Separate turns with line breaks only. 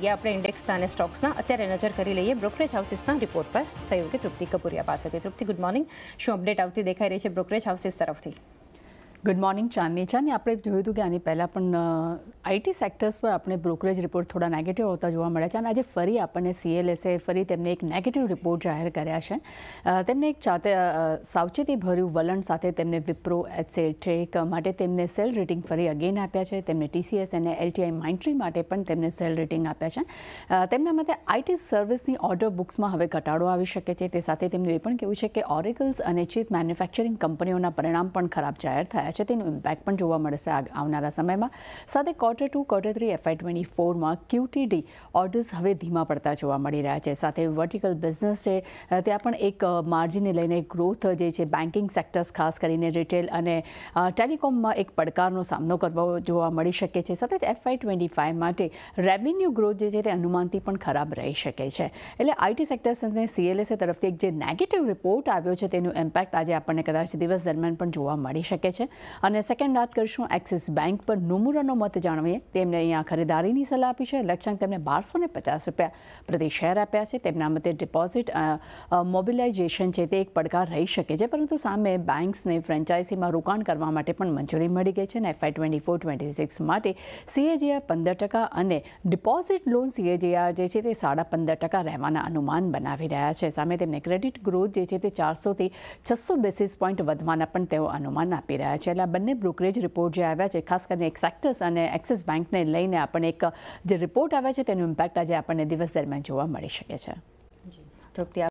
ગયા આપણે ઇન્ડેક્સના અને સ્ટોક્સના. અત્યારે નજર કરી લઈએ બ્રોકરેજ હાઉસીસના રિપોર્ટ પર સહયોગી તૃપ્તિ કપૂરિયા પાસેથી. તૃપ્તિ, ગુડ મોર્નિંગ. શું અપડેટ આવતી દેખાઈ રહી છે બ્રોકરેજ હાઉસીસ તરફથી?
ગુડ મોર્નિંગ ચાંદની. આપણે જોયું હતું કે આની પહેલાં પણ આઈટી સેક્ટર્સ પર આપણે બ્રોકરેજ રિપોર્ટ થોડા નેગેટિવ આવતા જોવા મળ્યા છે અને આજે ફરી આપણને CLSA ફરી તેમને એક નેગેટિવ રિપોર્ટ જાહેર કર્યા છે. તેમને એક સાવચેતીભર્યું વલણ સાથે તેમને વિપ્રો, HCL ટેક માટે તેમને સેલ રેટિંગ ફરી અગેન આપ્યા છે. તેમને TCS અને LTI માઇન્ડટ્રી માટે પણ તેમને સેલ રેટિંગ આપ્યા છે. તેમના મતે આઈટી સર્વિસની ઓર્ડર બુક્સમાં હવે ઘટાડો આવી શકે છે. તે સાથે તેમનું એ પણ કહેવું છે કે ઓરેકલ્સ અને ચીપ મેન્યુફેક્ચરિંગ કંપનીઓના પરિણામ પણ ખરાબ જાહેર થયા છે. તેનું ઇમ્પેક્ટ પણ જોવા મળશે આવનારા સમયમાં. સાથે Q2, Q3 FY24માં QTD ઓર્ડર્સ હવે ધીમા પડતા જોવા મળી રહ્યા છે. સાથે વર્ટિકલ બિઝનેસ છે ત્યાં પણ એક માર્જિનને લઈને ગ્રોથ જે છે બેન્કિંગ સેક્ટર્સ ખાસ કરીને રિટેલ અને ટેલિકોમમાં એક પડકારનો સામનો કરવો જોવા મળી શકે છે. સાથે FY25 માટે રેવન્યુ ગ્રોથ જે છે તે અનુમાનથી પણ ખરાબ રહી શકે છે. એટલે આઈટી સેક્ટર્સ અને CLSA તરફથી એક જે નેગેટિવ રિપોર્ટ આવ્યો છે તેનું ઇમ્પેક્ટ આજે આપણને કદાચ દિવસ દરમિયાન પણ જોવા મળી શકે છે. અને સેકન્ડ વાત કરીશું એક્સિસ બેંક પર. નોમુરાનો મત જાણવીએ. તેમને અહીંયા ખરીદારીની સલાહ આપી છે. લક્ષ્યાંક તેમને ₹1250 પ્રતિ શેર આપ્યા છે. તેમના મતે ડિપોઝિટ મોબિલાઇઝેશન છે તે એક પડકાર રહી શકે છે, પરંતુ સામે બેંક્સને ફ્રેન્ચાઇઝીમાં રોકાણ કરવા માટે પણ મંજૂરી મળી ગઈ છે. અને FY24-26 માટે CAGR 15% અને ડિપોઝિટ લોન CAGR જે છે તે 15.5% રહેવાના અનુમાન બનાવી રહ્યા છે. સામે તેમને ક્રેડિટ ગ્રોથ જે છે તે 400 થી 600 બેસિસ પોઈન્ટ વધવાના પણ તેઓ અનુમાન આપી રહ્યા છે. એટલે બંને બ્રોકરેજ રિપોર્ટ જે આવ્યા છે ખાસ કરીને એક સેક્ટર્સ અને એક્સિસ બેંકને લઈને આપણને એક જે રિપોર્ટ આવ્યા છે તેનું ઇમ્પેક્ટ આજે આપણને દિવસ દરમિયાન જોવા મળી શકે છે.
તૃપ્તિ,